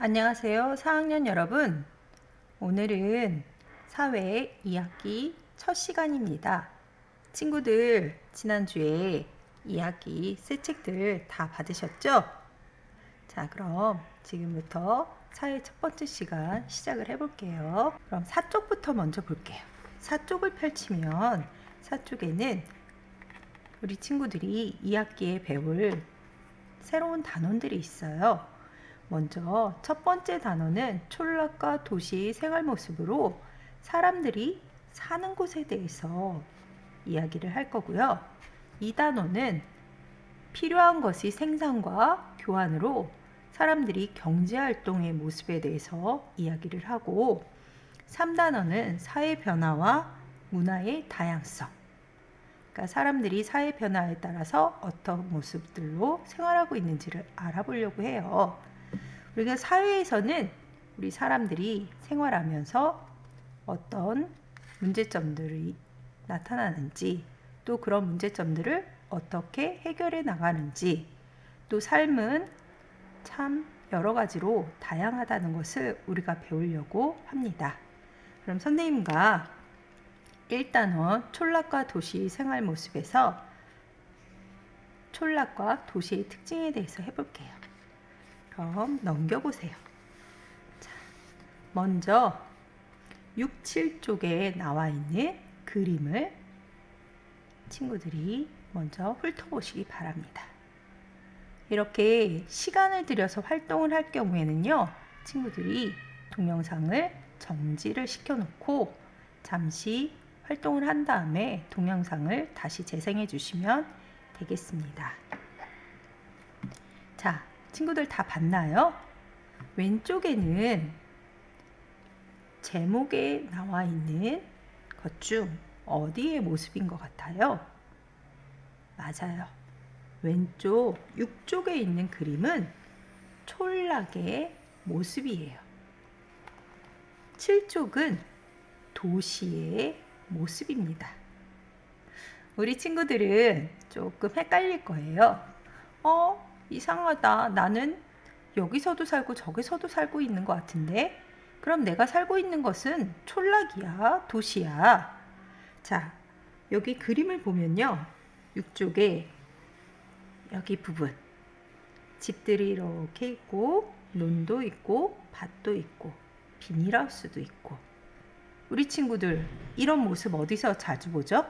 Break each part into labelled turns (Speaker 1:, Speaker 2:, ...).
Speaker 1: 안녕하세요. 4학년 여러분. 오늘은 사회 2학기 첫 시간입니다. 친구들, 지난주에 2학기 새 책들 다 받으셨죠? 자, 그럼 지금부터 사회 첫 번째 시간 시작을 해볼게요. 그럼 사쪽부터 먼저 볼게요. 사쪽을 펼치면 사쪽에는 우리 친구들이 2학기에 배울 새로운 단원들이 있어요. 먼저 첫 번째 단어는 촌락과 도시의 생활 모습으로 사람들이 사는 곳에 대해서 이야기를 할 거고요. 이 단어는 필요한 것이 생산과 교환으로 사람들이 경제활동의 모습에 대해서 이야기를 하고, 3단어는 사회 변화와 문화의 다양성. 그러니까 사람들이 사회 변화에 따라서 어떤 모습들로 생활하고 있는지를 알아보려고 해요. 우리가 사회에서는 우리 사람들이 생활하면서 어떤 문제점들이 나타나는지, 또 그런 문제점들을 어떻게 해결해 나가는지, 또 삶은 참 여러 가지로 다양하다는 것을 우리가 배우려고 합니다. 그럼 선생님과 1단원 촌락과 도시의 생활 모습에서 촌락과 도시의 특징에 대해서 해볼게요. 그럼 넘겨보세요. 자, 먼저 6, 7쪽에 나와 있는 그림을 친구들이 먼저 훑어보시기 바랍니다. 이렇게 시간을 들여서 활동을 할 경우에는요, 친구들이 동영상을 정지를 시켜놓고 잠시 활동을 한 다음에 동영상을 다시 재생해 주시면 되겠습니다. 자, 친구들 다 봤나요? 왼쪽에는 제목에 나와 있는 것 중 어디의 모습인 것 같아요? 맞아요. 왼쪽 6쪽에 있는 그림은 촌락의 모습이에요. 7쪽은 도시의 모습입니다. 우리 친구들은 조금 헷갈릴 거예요. 이상하다. 나는 여기서도 살고 저기서도 살고 있는 것 같은데, 그럼 내가 살고 있는 것은 촌락이야, 도시야? 자, 여기 그림을 보면요, 6쪽에 여기 부분 집들이 이렇게 있고, 논도 있고, 밭도 있고, 비닐하우스도 있고. 우리 친구들 이런 모습 어디서 자주 보죠?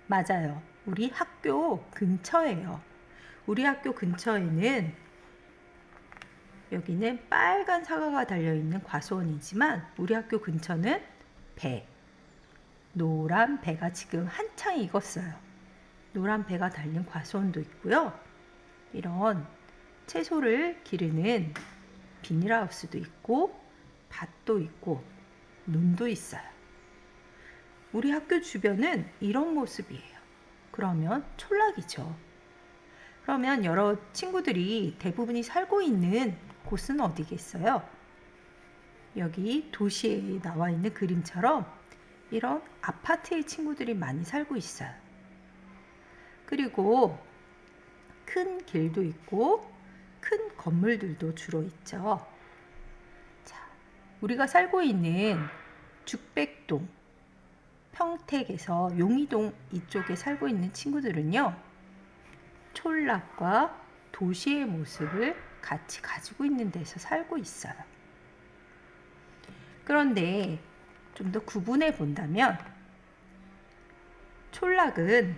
Speaker 1: 맞아요. 우리 학교 근처예요. 우리 학교 근처에는 여기는 빨간 사과가 달려있는 과수원이지만 우리 학교 근처는 배, 노란 배가 지금 한창 익었어요. 노란 배가 달린 과수원도 있고요. 이런 채소를 기르는 비닐하우스도 있고, 밭도 있고, 논도 있어요. 우리 학교 주변은 이런 모습이에요. 그러면 촌락이죠. 그러면 여러 친구들이 대부분이 살고 있는 곳은 어디겠어요? 여기 도시에 나와 있는 그림처럼 이런 아파트의 친구들이 많이 살고 있어요. 그리고 큰 길도 있고 큰 건물들도 주로 있죠. 자, 우리가 살고 있는 죽백동, 평택에서 용이동 이쪽에 살고 있는 친구들은요, 촌락과 도시의 모습을 같이 가지고 있는 데서 살고 있어요. 그런데 좀 더 구분해 본다면 촌락은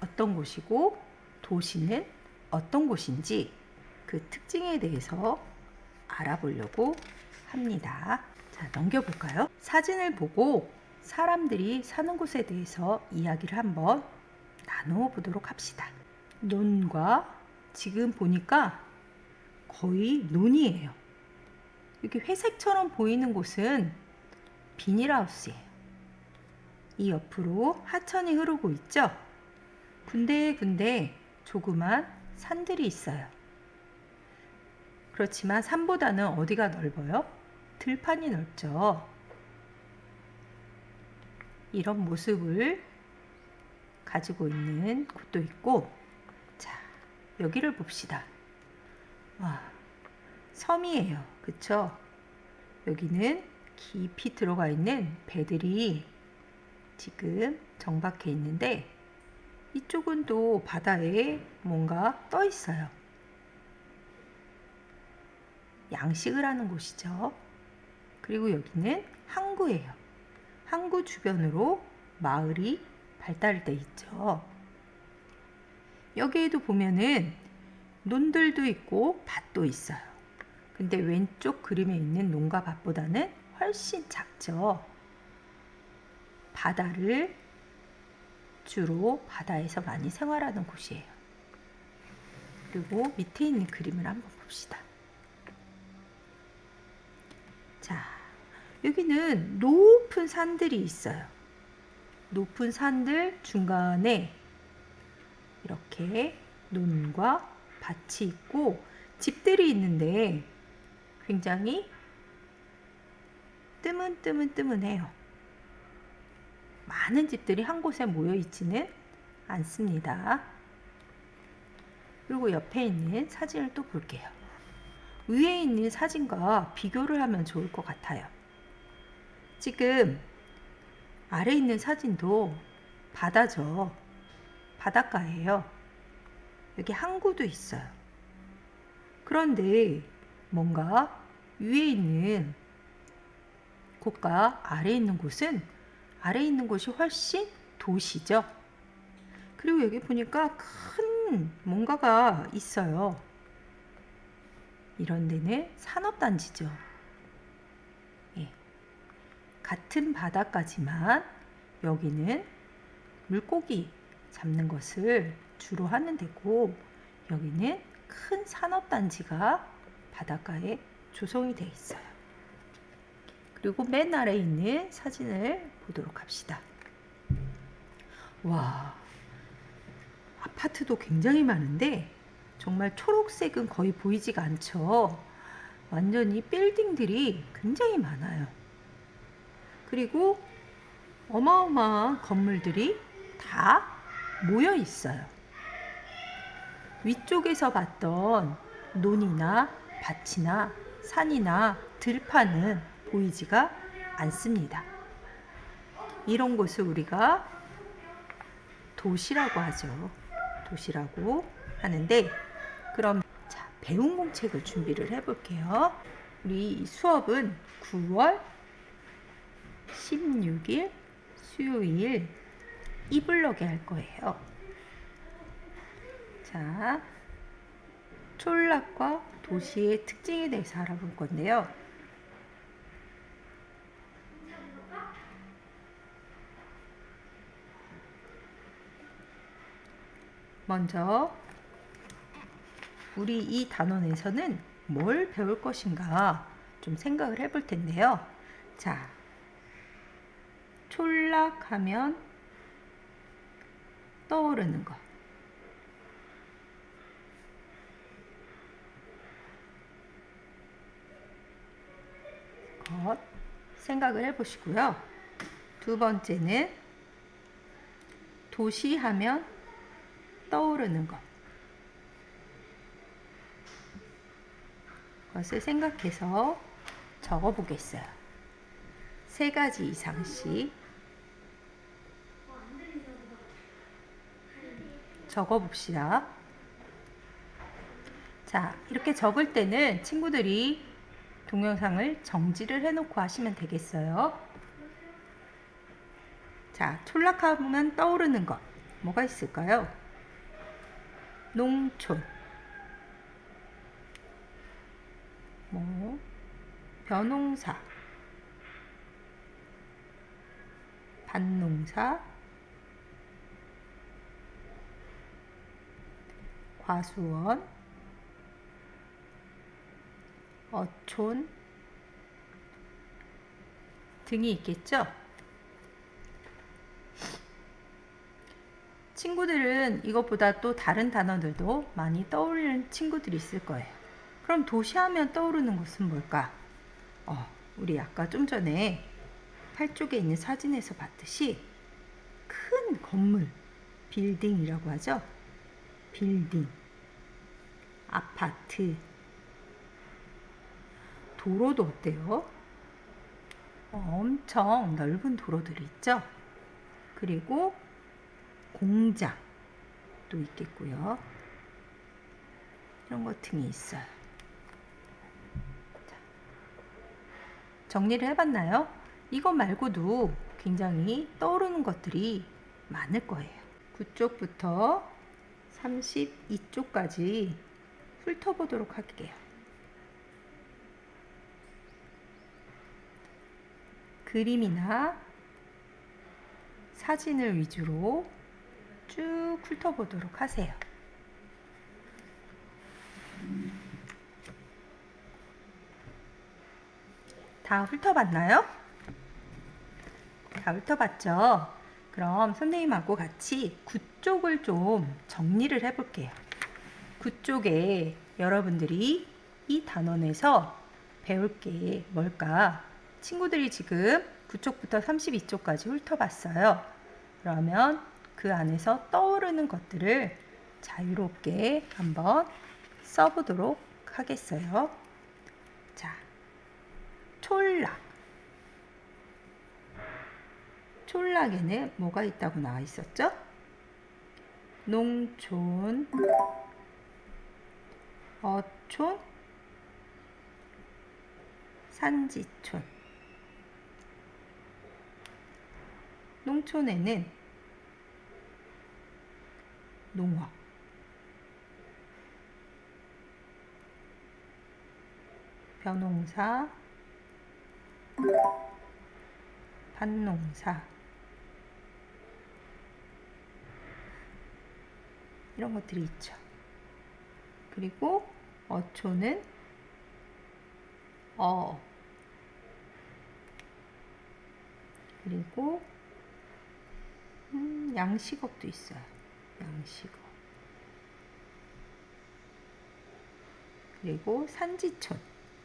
Speaker 1: 어떤 곳이고 도시는 어떤 곳인지 그 특징에 대해서 알아보려고 합니다. 자, 넘겨볼까요? 사진을 보고 사람들이 사는 곳에 대해서 이야기를 한번 나누어 보도록 합시다. 논과, 지금 보니까 거의 논이에요. 이렇게 회색처럼 보이는 곳은 비닐하우스예요. 이 옆으로 하천이 흐르고 있죠? 군데군데 조그만 산들이 있어요. 그렇지만 산보다는 어디가 넓어요? 들판이 넓죠. 이런 모습을 가지고 있는 곳도 있고, 자, 여기를 봅시다. 와, 섬이에요. 그쵸? 여기는 깊이 들어가 있는 배들이 지금 정박해 있는데 이쪽은 또 바다에 뭔가 떠 있어요. 양식을 하는 곳이죠. 그리고 여기는 항구예요. 항구 주변으로 마을이 발달돼 있죠. 여기에도 보면은 논들도 있고 밭도 있어요. 근데 왼쪽 그림에 있는 논과 밭보다는 훨씬 작죠. 바다를 주로 바다에서 많이 생활하는 곳이에요. 그리고 밑에 있는 그림을 한번 봅시다. 자, 여기는 높은 산들이 있어요. 높은 산들 중간에 이렇게 논과 밭이 있고 집들이 있는데 굉장히 뜨문뜨문뜨문해요. 많은 집들이 한 곳에 모여 있지는 않습니다. 그리고 옆에 있는 사진을 또 볼게요. 위에 있는 사진과 비교를 하면 좋을 것 같아요. 지금 아래 있는 사진도 바다죠. 바닷가예요. 여기 항구도 있어요. 그런데 뭔가 위에 있는 곳과 아래 있는 곳은 아래 있는 곳이 훨씬 도시죠. 그리고 여기 보니까 큰 뭔가가 있어요. 이런 데는 산업단지죠. 예. 같은 바닷가지만 여기는 물고기 잡는 것을 주로 하는 데고 여기는 큰 산업단지가 바닷가에 조성이 되어 있어요. 그리고 맨 아래에 있는 사진을 보도록 합시다. 와, 아파트도 굉장히 많은데 정말 초록색은 거의 보이지가 않죠. 완전히 빌딩들이 굉장히 많아요. 그리고 어마어마한 건물들이 다 모여 있어요. 위쪽에서 봤던 논이나 밭이나 산이나 들판은 보이지가 않습니다. 이런 곳을 우리가 도시라고 하죠. 도시라고 하는데 그럼 자, 배운 공책을 준비를 해볼게요. 우리 수업은 9월 16일 수요일 이 블럭에 할 거예요. 자, 촌락과 도시의 특징에 대해서 알아볼 건데요. 먼저 우리 이 단원에서는 뭘 배울 것인가 좀 생각을 해볼 텐데요. 자, 촌락하면 떠오르는 것. 생각을 해보시고요. 두 번째는 도시하면 떠오르는 것. 그것을 생각해서 적어보겠어요. 3가지 이상씩 적어봅시다. 자, 이렇게 적을 때는 친구들이 동영상을 정지를 해놓고 하시면 되겠어요. 자, 촌락하면 떠오르는 것 뭐가 있을까요? 농촌, 벼농사, 밭농사, 과수원, 어촌 등이 있겠죠? 친구들은 이것보다 또 다른 단어들도 많이 떠오르는 친구들이 있을 거예요. 그럼 도시하면 떠오르는 것은 뭘까? 우리 아까 좀 전에 팔 쪽에 있는 사진에서 봤듯이 큰 건물, 빌딩이라고 하죠. 빌딩, 아파트, 도로도 어때요? 엄청 넓은 도로들이 있죠? 그리고 공장도 있겠고요. 이런 것 등이 있어요. 자, 정리를 해봤나요? 이것 말고도 굉장히 떠오르는 것들이 많을 거예요. 9쪽부터 32쪽까지 훑어보도록 할게요. 그림이나 사진을 위주로 쭉 훑어보도록 하세요. 다 훑어봤나요? 다 훑어봤죠? 그럼 선생님하고 같이 9쪽을 좀 정리를 해볼게요. 9쪽에 여러분들이 이 단원에서 배울 게 뭘까? 친구들이 지금 9쪽부터 32쪽까지 훑어봤어요. 그러면 그 안에서 떠오르는 것들을 자유롭게 한번 써보도록 하겠어요. 자, 촌락. 촌락에는 뭐가 있다고 나와 있었죠? 농촌, 어촌, 산지촌. 농촌에는 농업, 벼농사, 밭농사 이런 것들이 있죠. 그리고 어촌은 그리고 양식업도 있어요. 양식업. 그리고 산지촌.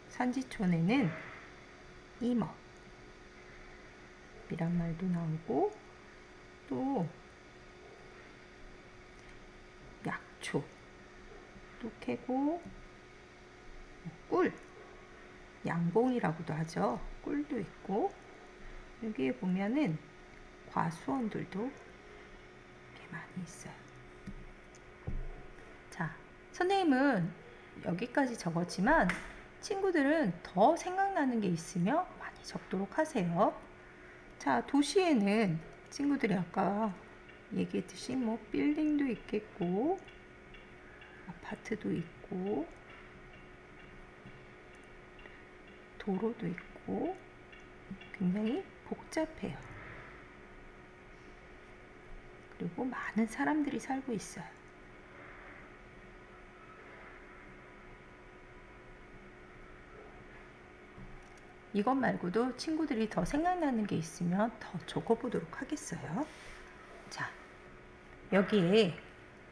Speaker 1: 산지촌에는 임업 이란 말도 나오고 또 약초 또 캐고 꿀 양봉이라고도 하죠. 꿀도 있고 여기에 보면은 과수원들도 이렇게 많이 있어요. 자, 선생님은 여기까지 적었지만 친구들은 더 생각나는 게 있으면 많이 적도록 하세요. 자, 도시에는 친구들이 아까 얘기했듯이 뭐 빌딩도 있겠고 아파트도 있고 도로도 있고 굉장히 복잡해요. 그리고 많은 사람들이 살고 있어요. 이것 말고도 친구들이 더 생각나는 게 있으면 더 적어보도록 하겠어요. 자, 여기에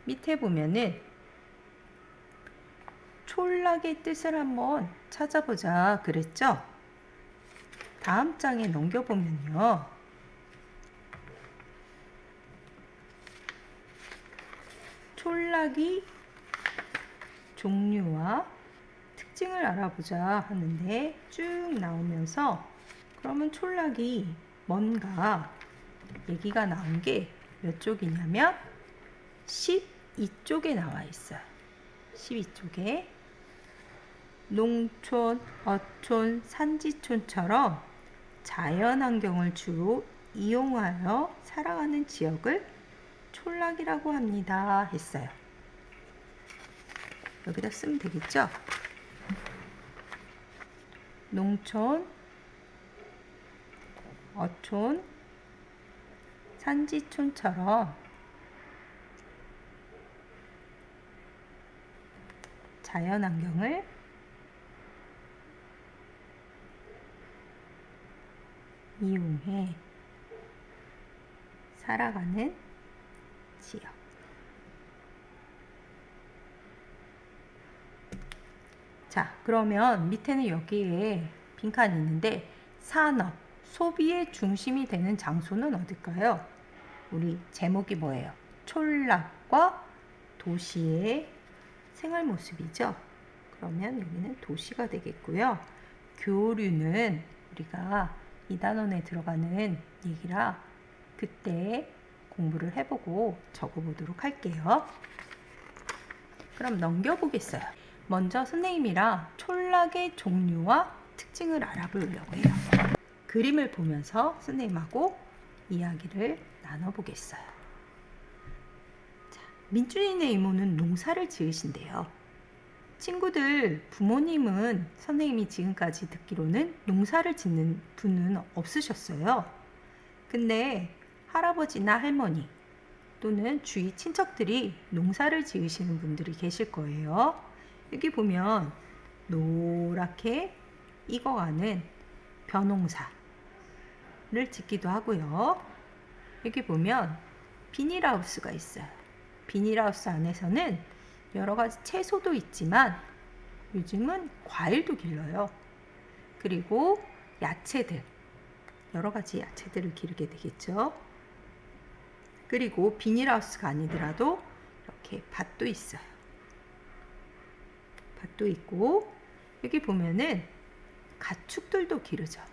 Speaker 1: 밑에 보면은 촌락의 뜻을 한번 찾아보자 그랬죠? 다음 장에 넘겨보면요. 촌락이 종류와 특징을 알아보자 하는데 쭉 나오면서 그러면 촌락이 뭔가 얘기가 나온 게 몇 쪽이냐면 12쪽에 나와 있어요. 12쪽에 농촌, 어촌, 산지촌처럼 자연환경을 주로 이용하여 살아가는 지역을 촌락이라고 합니다 했어요. 여기다 쓰면 되겠죠? 농촌, 어촌, 산지촌처럼 자연환경을 이용해 살아가는 지역. 자, 그러면 밑에는 여기에 빈칸이 있는데 산업, 소비의 중심이 되는 장소는 어딜까요? 우리 제목이 뭐예요? 촌락과 도시의 생활 모습이죠. 그러면 여기는 도시가 되겠고요. 교류는 우리가 2단원에 들어가는 얘기라 그때 공부를 해보고 적어보도록 할게요. 그럼 넘겨보겠어요. 먼저 선생님이랑 촌락의 종류와 특징을 알아보려고 해요. 그림을 보면서 선생님하고 이야기를 나눠보겠어요. 자, 민준이네 이모는 농사를 지으신대요. 친구들, 부모님은 선생님이 지금까지 듣기로는 농사를 짓는 분은 없으셨어요. 근데 할아버지나 할머니 또는 주위 친척들이 농사를 지으시는 분들이 계실 거예요. 여기 보면 노랗게 익어가는 벼농사를 짓기도 하고요. 여기 보면 비닐하우스가 있어요. 비닐하우스 안에서는 여러 가지 채소도 있지만 요즘은 과일도 길러요. 그리고 야채들, 여러 가지 야채들을 기르게 되겠죠. 그리고 비닐하우스가 아니더라도 이렇게 밭도 있어요. 밭도 있고 여기 보면은 가축들도 기르죠.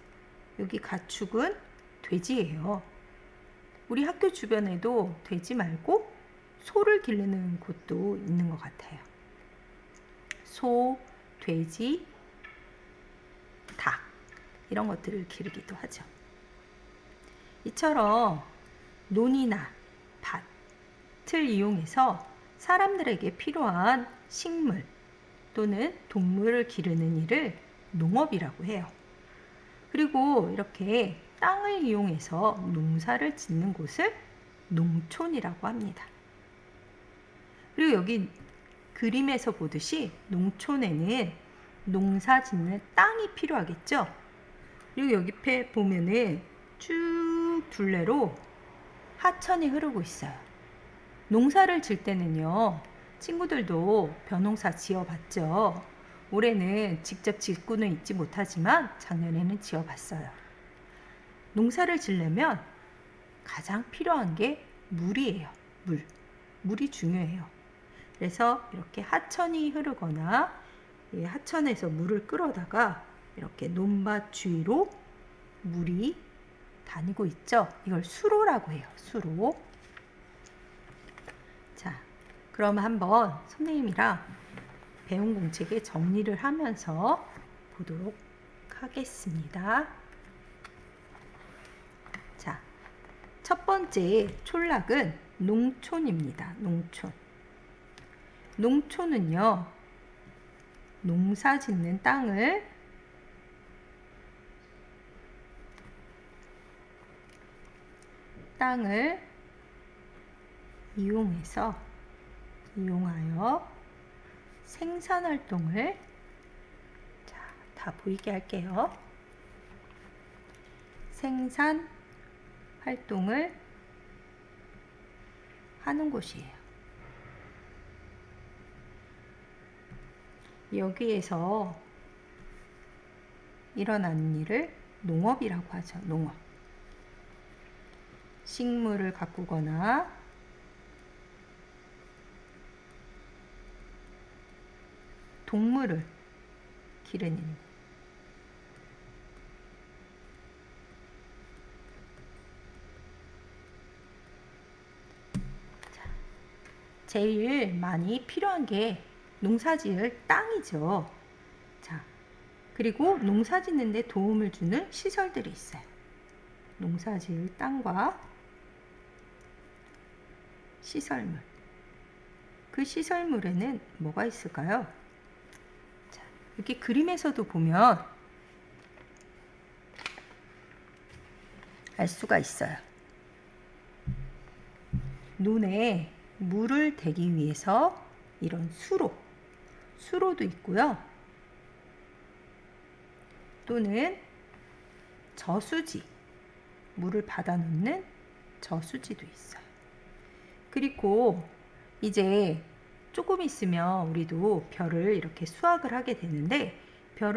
Speaker 1: 여기 가축은 돼지예요. 우리 학교 주변에도 돼지 말고 소를 기르는 곳도 있는 것 같아요. 소, 돼지, 닭 이런 것들을 기르기도 하죠. 이처럼 논이나 밭을 이용해서 사람들에게 필요한 식물 또는 동물을 기르는 일을 농업이라고 해요. 그리고 이렇게 땅을 이용해서 농사를 짓는 곳을 농촌이라고 합니다. 그리고 여기 그림에서 보듯이 농촌에는 농사 짓는 땅이 필요하겠죠. 그리고 여기 보면은 쭉 둘레로 하천이 흐르고 있어요. 농사를 질 때는요, 친구들도 벼농사 지어봤죠. 올해는 직접 짓고는 있지 못하지만 작년에는 지어봤어요. 농사를 지려면 가장 필요한 게 물이에요. 물이 중요해요. 그래서 이렇게 하천이 흐르거나 이 하천에서 물을 끌어다가 이렇게 논밭 주위로 물이 다니고 있죠. 이걸 수로라고 해요. 수로. 자, 그럼 한번 선생님이랑 배운 공책에 정리를 하면서 보도록 하겠습니다. 자, 첫 번째 촌락은 농촌입니다. 농촌. 농촌은요, 농사 짓는 땅을 이용하여 생산활동을 다 보이게 할게요. 생산활동을 하는 곳이에요. 여기에서 일어나는 일을 농업이라고 하죠. 농업. 식물을 가꾸거나 동물을 기르는 일. 제일 많이 필요한 게 농사지을 땅이죠. 자, 그리고 농사짓는 데 도움을 주는 시설들이 있어요. 농사지을 땅과 시설물. 그 시설물에는 뭐가 있을까요? 자, 여기 그림에서도 보면 알 수가 있어요. 논에 물을 대기 위해서 이런 수로도 있고요. 또는 저수지, 물을 받아 놓는 저수지도 있어요. 그리고 이제 조금 있으면 우리도 별을 이렇게 수확을 하게 되는데,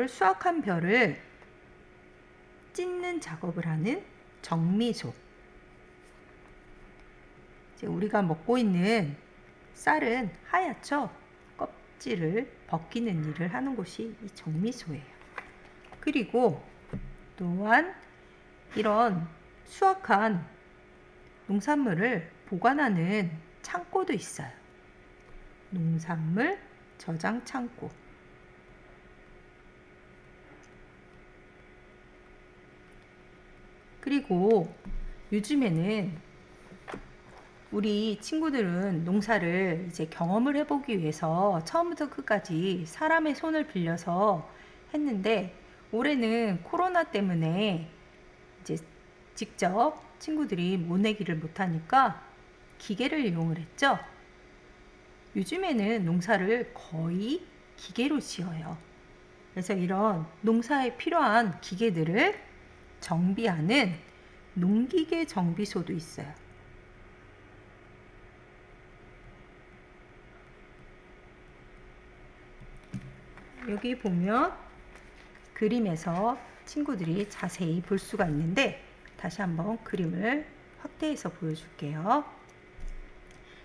Speaker 1: 수확한 별을 찢는 작업을 하는 정미소. 이제 우리가 먹고 있는 쌀은 하얗죠? 껍질을 벗기는 일을 하는 곳이 이 정미소예요. 그리고 또한 이런 수확한 농산물을 보관하는 창고도 있어요. 농산물 저장 창고. 그리고 요즘에는 우리 친구들은 농사를 이제 경험을 해보기 위해서 처음부터 끝까지 사람의 손을 빌려서 했는데, 올해는 코로나 때문에 이제 직접 친구들이 모내기를 못하니까 기계를 이용을 했죠. 요즘에는 농사를 거의 기계로 지어요. 그래서 이런 농사에 필요한 기계들을 정비하는 농기계 정비소도 있어요. 여기 보면 그림에서 친구들이 자세히 볼 수가 있는데, 다시 한번 그림을 확대해서 보여줄게요.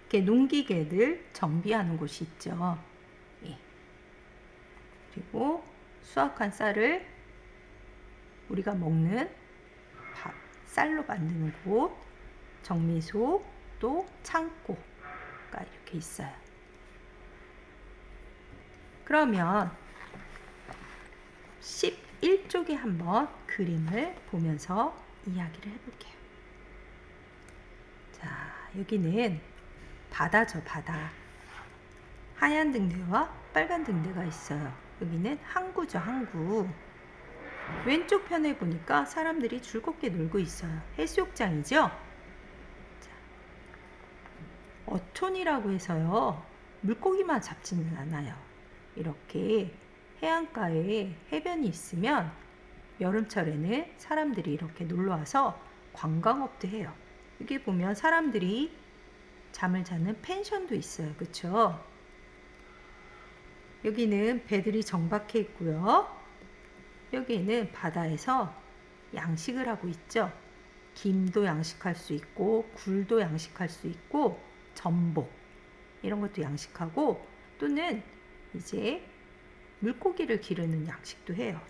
Speaker 1: 이렇게 농기계들 정비하는 곳이 있죠. 예. 그리고 수확한 쌀을 우리가 먹는 밥, 쌀로 만드는 곳, 정미소, 또 창고가 이렇게 있어요. 그러면 11쪽에 한번 그림을 보면서 이야기를 해볼게요. 자, 여기는 바다죠, 바다. 하얀 등대와 빨간 등대가 있어요. 여기는 항구죠, 항구. 왼쪽 편에 보니까 사람들이 즐겁게 놀고 있어요. 해수욕장이죠? 자, 어촌이라고 해서요, 물고기만 잡지는 않아요. 이렇게 해안가에 해변이 있으면 여름철에는 사람들이 이렇게 놀러와서 관광업도 해요. 여기 보면 사람들이 잠을 자는 펜션도 있어요. 그쵸? 여기는 배들이 정박해 있고요. 여기는 바다에서 양식을 하고 있죠. 김도 양식할 수 있고, 굴도 양식할 수 있고, 전복 이런 것도 양식하고, 또는 이제 물고기를 기르는 양식도 해요.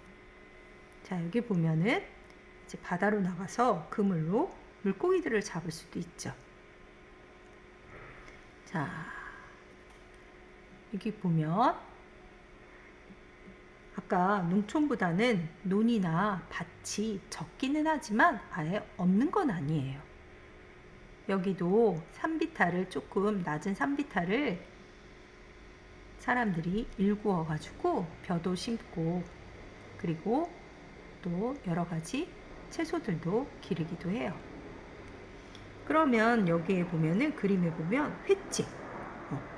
Speaker 1: 자, 여기 보면은 이제 바다로 나가서 그물로 물고기들을 잡을 수도 있죠. 자, 여기 보면 아까 농촌보다는 논이나 밭이 적기는 하지만 아예 없는 건 아니에요. 여기도 산비탈을, 조금 낮은 산비탈을 사람들이 일구어 가지고 벼도 심고, 그리고 또 여러 가지 채소들도 기르기도 해요. 그러면 여기에 보면은, 그림에 보면 횟집,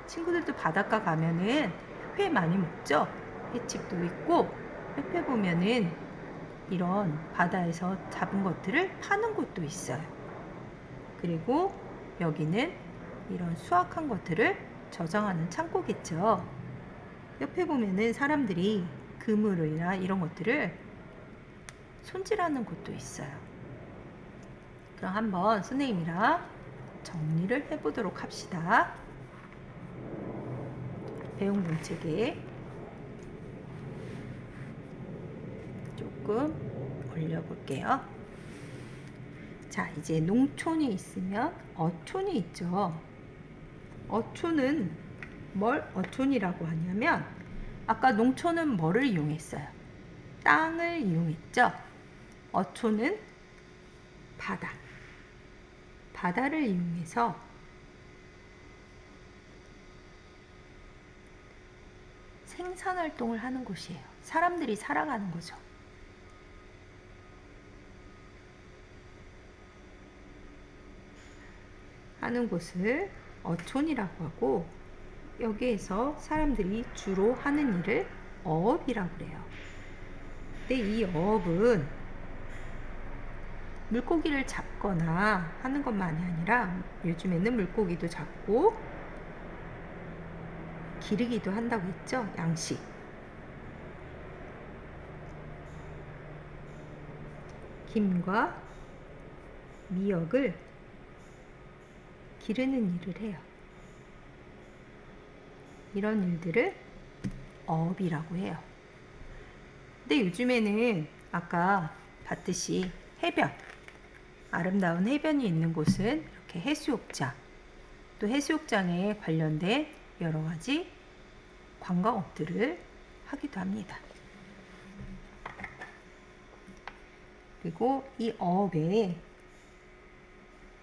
Speaker 1: 친구들도 바닷가 가면은 회 많이 먹죠. 횟집도 있고, 옆에 보면은 이런 바다에서 잡은 것들을 파는 곳도 있어요. 그리고 여기는 이런 수확한 것들을 저장하는 창고겠죠. 옆에 보면은 사람들이 그물이나 이런 것들을 손질하는 곳도 있어요. 그럼 한번 선생님이랑 정리를 해보도록 합시다. 배운 공책에 조금 올려볼게요. 자, 이제 농촌이 있으면 어촌이 있죠. 어촌은 뭘 어촌이라고 하냐면, 아까 농촌은 뭐를 이용했어요? 땅을 이용했죠. 어촌은 바다. 바다를 이용해서 생산활동을 하는 곳이에요. 사람들이 살아가는 거죠. 하는 곳을 어촌이라고 하고, 여기에서 사람들이 주로 하는 일을 어업이라고 그래요. 근데 이 어업은 물고기를 잡거나 하는 것만이 아니라 요즘에는 물고기도 잡고 기르기도 한다고 했죠. 양식. 김과 미역을 기르는 일을 해요. 이런 일들을 어업이라고 해요. 근데 요즘에는 아까 봤듯이 해변, 아름다운 해변이 있는 곳은 이렇게 해수욕장, 또 해수욕장에 관련된 여러 가지 관광업들을 하기도 합니다. 그리고 이 어업에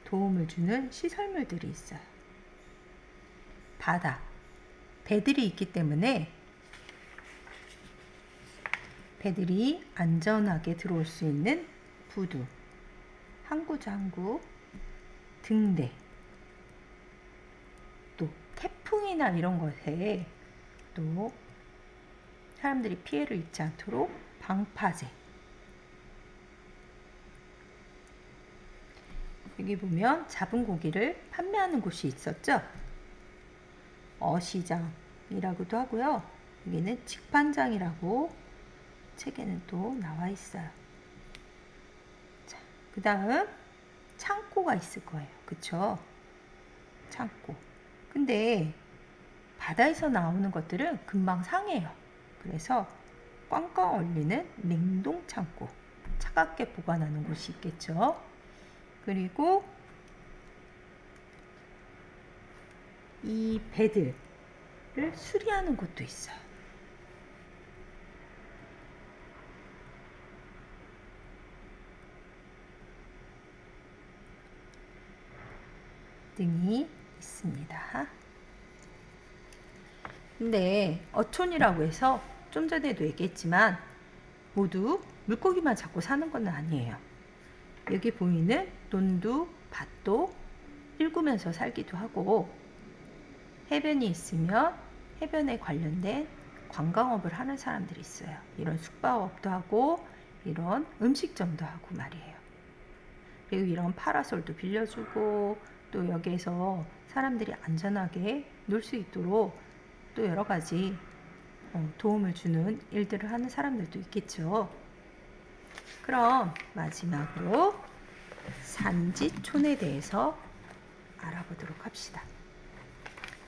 Speaker 1: 도움을 주는 시설물들이 있어요. 바다, 배들이 있기 때문에 배들이 안전하게 들어올 수 있는 부두, 항구죠, 항구, 등대, 또 태풍이나 이런 것에 또 사람들이 피해를 입지 않도록 방파제. 여기 보면 잡은 고기를 판매하는 곳이 있었죠. 어시장이라고도 하고요. 여기는 직판장이라고 책에는 또 나와 있어요. 자, 그 다음 창고가 있을 거예요. 그쵸? 창고. 근데 바다에서 나오는 것들은 금방 상해요. 그래서 꽝꽝 얼리는 냉동 창고, 차갑게 보관하는 곳이 있겠죠. 그리고 이 배들을 수리하는 곳도 있어요. 등이 있습니다. 근데 어촌이라고 해서 좀 전에도 얘기했지만 모두 물고기만 잡고 사는 건 아니에요. 여기 보이는 논두, 밭도 일구면서 살기도 하고, 해변이 있으면 해변에 관련된 관광업을 하는 사람들이 있어요. 이런 숙박업도 하고 이런 음식점도 하고 말이에요. 그리고 이런 파라솔도 빌려주고, 또 여기에서 사람들이 안전하게 놀 수 있도록 또 여러 가지 도움을 주는 일들을 하는 사람들도 있겠죠. 그럼 마지막으로 산지촌에 대해서 알아보도록 합시다.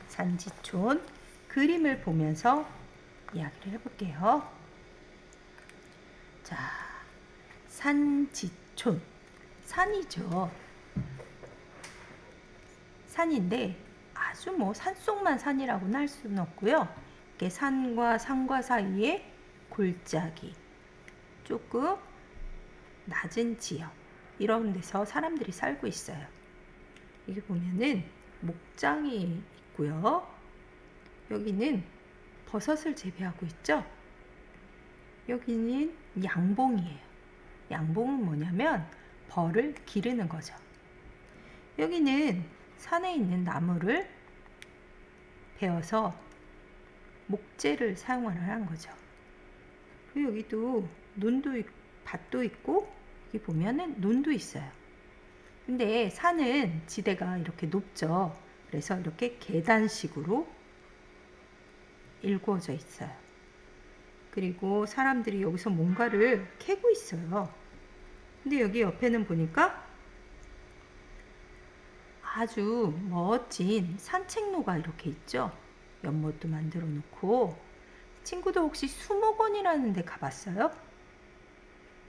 Speaker 1: 산지촌 그림을 보면서 이야기를 해볼게요. 자, 산지촌. 산이죠. 산인데 아주 뭐 산속만 산이라고는 할 수는 없고요. 이렇게 산과 산과 사이에 골짜기, 조금 낮은 지역, 이런 데서 사람들이 살고 있어요. 여기 보면은 목장이 있고요. 여기는 버섯을 재배하고 있죠. 여기는 양봉이에요. 양봉은 뭐냐면 벌을 기르는 거죠. 여기는 산에 있는 나무를 베어서 목재를 사용하는 거죠. 그리고 여기도 논도 밭도 있고, 여기 보면은 논도 있어요. 근데 산은 지대가 이렇게 높죠. 그래서 이렇게 계단식으로 일구어져 있어요. 그리고 사람들이 여기서 뭔가를 캐고 있어요. 근데 여기 옆에는 보니까 아주 멋진 산책로가 이렇게 있죠. 연못도 만들어 놓고. 친구도 혹시 수목원이라는 데 가봤어요?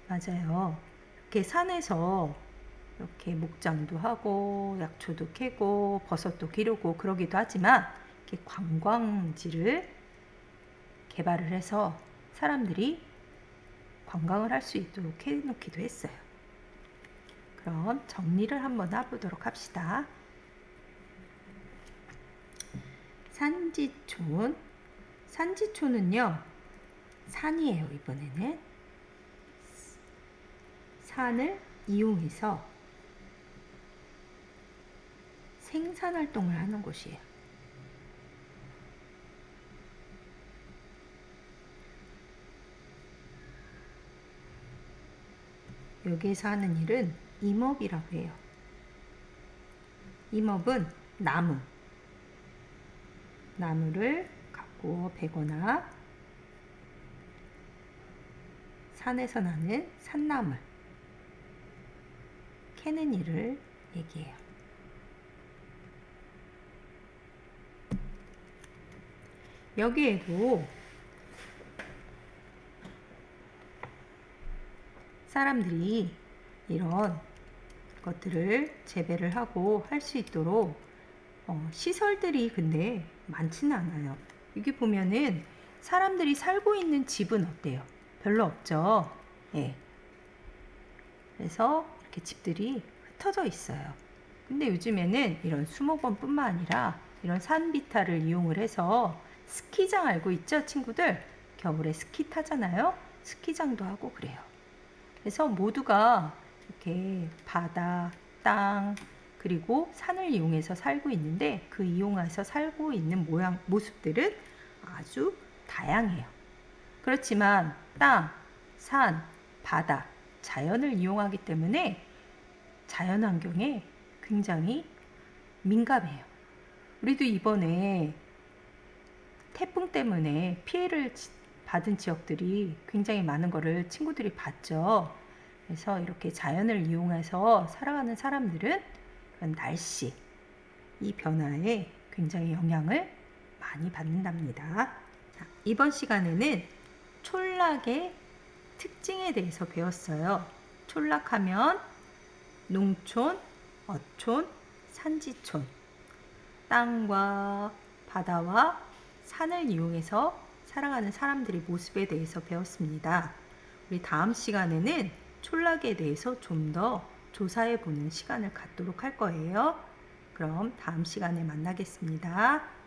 Speaker 1: 맞아요. 이렇게 산에서 이렇게 목장도 하고 약초도 캐고 버섯도 기르고 그러기도 하지만, 이렇게 관광지를 개발을 해서 사람들이 관광을 할 수 있도록 해놓기도 했어요. 그럼 정리를 한번 해보도록 합시다. 산지촌. 산지촌은요, 산이에요. 이번에는 산을 이용해서 생산활동을 하는 곳이에요. 여기에서 하는 일은 임업이라고 해요. 임업은 나무를 갖고 베거나 산에서 나는 산나물 캐는 일을 얘기해요. 여기에도 사람들이 이런 것들을 재배를 하고 할 수 있도록 시설들이 근데 많지는 않아요. 여기 보면은 사람들이 살고 있는 집은 어때요? 별로 없죠. 예. 그래서 이렇게 집들이 흩어져 있어요. 근데 요즘에는 이런 수목원뿐만 아니라 이런 산비탈을 이용을 해서 스키장 알고 있죠, 친구들? 겨울에 스키 타잖아요. 스키장도 하고 그래요. 그래서 모두가 이렇게 바다, 땅, 그리고 산을 이용해서 살고 있는데 그 이용해서 살고 있는 모습들은 아주 다양해요. 그렇지만 땅, 산, 바다, 자연을 이용하기 때문에 자연 환경에 굉장히 민감해요. 우리도 이번에 태풍 때문에 피해를 받은 지역들이 굉장히 많은 거를 친구들이 봤죠. 그래서 이렇게 자연을 이용해서 살아가는 사람들은 그런 날씨, 이 변화에 굉장히 영향을 많이 받는답니다. 자, 이번 시간에는 촌락의 특징에 대해서 배웠어요. 촌락하면 농촌, 어촌, 산지촌, 땅과 바다와 산을 이용해서 살아가는 사람들의 모습에 대해서 배웠습니다. 우리 다음 시간에는 촌락에 대해서 좀 더 조사해 보는 시간을 갖도록 할 거예요. 그럼 다음 시간에 만나겠습니다.